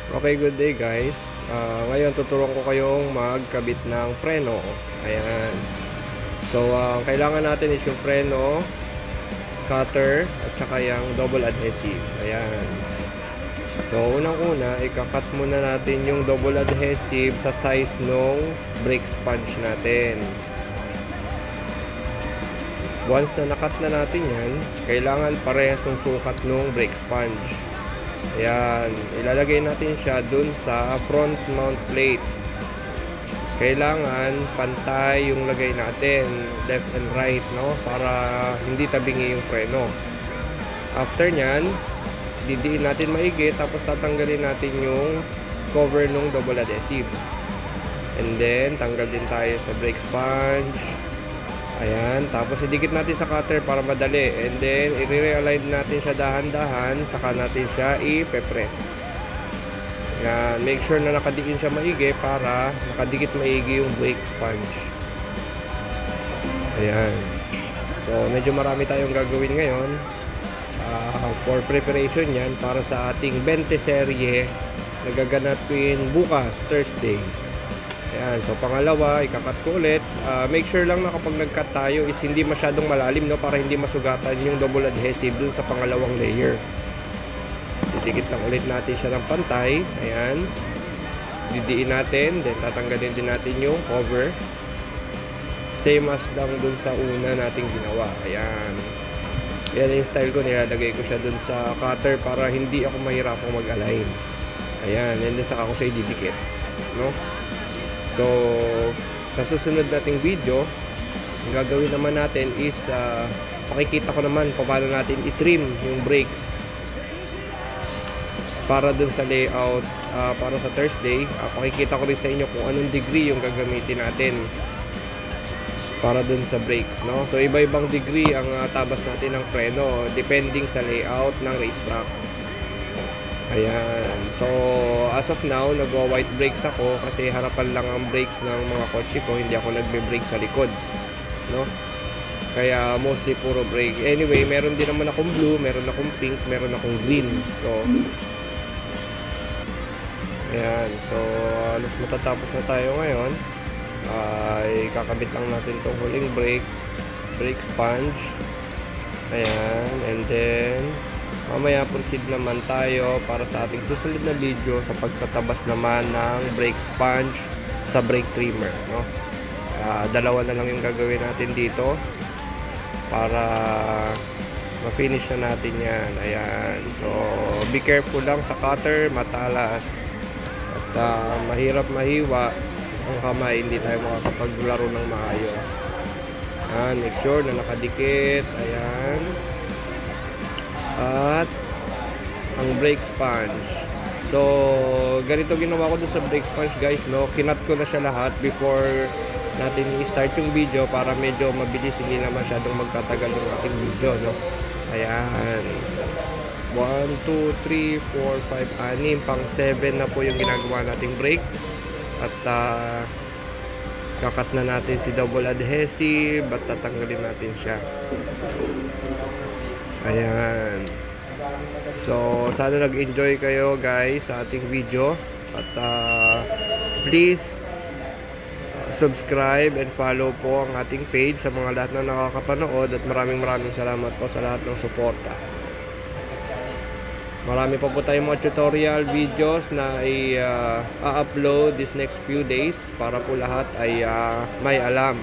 Okay, good day guys. Ngayon tuturuan ko kayong magkabit ng preno. Ayan. So, kailangan natin is yung preno, cutter, at saka yung double adhesive. Ayan. So, unang-una, ikakat muna natin yung double adhesive sa size nung brake sponge natin. Once na nakat na natin yan, kailangan parehas yung sukat nung brake sponge. Ayan, ilalagay natin siya dun sa front mount plate. Kailangan pantay yung lagay natin, left and right, no? Para hindi tabingi yung preno. After nyan, didiin natin maigi, tapos tatanggalin natin yung cover nung double adhesive. And then, tanggal din tayo sa brake sponge. Ayan, tapos idikit natin sa cutter para madali. And then, i-realign natin siya dahan-dahan, saka natin siya i-press. Ayan, make sure na nakadikin siya maigi para nakadikit maigi yung brake sponge. Ayan. So, medyo marami tayong gagawin ngayon. For preparation yan, para sa ating 20 serye na gaganapin bukas, Thursday. Ayan, so pangalawa, ikakat ko ulit. Make sure lang na kapag nag-cut tayo is hindi masyadong malalim, no, para hindi masugatan yung double adhesive dun sa pangalawang layer. Didikit lang ulit natin siya ng pantay. Ayan, didiin natin, then tatanggalin din natin yung cover, same as lang dun sa una nating ginawa. Ayan, yan yung style ko, nilalagay ko siya dun sa cutter para hindi ako mahirapang mag-align. Ayan, and then saka ako siya ididikit, no? So, sa susunod nating video, ang gagawin naman natin is pakikita ko naman kung paano natin i-trim yung brakes para dun sa layout para sa Thursday. Pakikita ko rin sa inyo kung anong degree yung gagamitin natin para dun sa brakes, no? So, iba-ibang degree ang tabas natin ng preno depending sa layout ng racetrack. Ayan. So, as of now, nagwa-white brakes ako kasi harapan lang ang brakes ng mga kotse ko. Hindi ako nagbe-brake sa likod, no? Kaya mostly puro brake. Anyway, meron din naman akong blue, meron akong pink, meron akong green. So, ayan. So, alas matatapos na tayo ngayon. Kakabit lang natin itong huling brake sponge. Ayan. And then, mamaya proceed naman tayo para sa ating susunod na video sa pagtatabas naman ng brake sponge sa brake trimmer, no? Dalawa na lang yung gagawin natin dito para ma-finish na natin yan. Ayan, so be careful lang sa cutter, matalas at mahirap mahiwa ang kamay, hindi tayo makakapaglaro ng maayos. Ayan, make sure na nakadikit. Ayan, at ang brake sponge. So, ganito ginawa ko dun sa brake sponge, guys, no? Kinat ko na siya lahat before natin i-start yung video para medyo mabilis, hindi na masyadong magtatagal yung ating video, no? Ayan, 1, 2, 3, 4, 5, 6 pang 7 na po yung ginagawa nating brake. At kakat na natin si double adhesive at tatanggalin natin siya. Ayan. So, sana nag-enjoy kayo guys sa ating video. At please subscribe and follow po ang ating page sa mga lahat na nakakapanood. At maraming salamat po sa lahat ng suporta. Marami pa po tayong mga tutorial videos na i-upload this next few days para po lahat ay may alam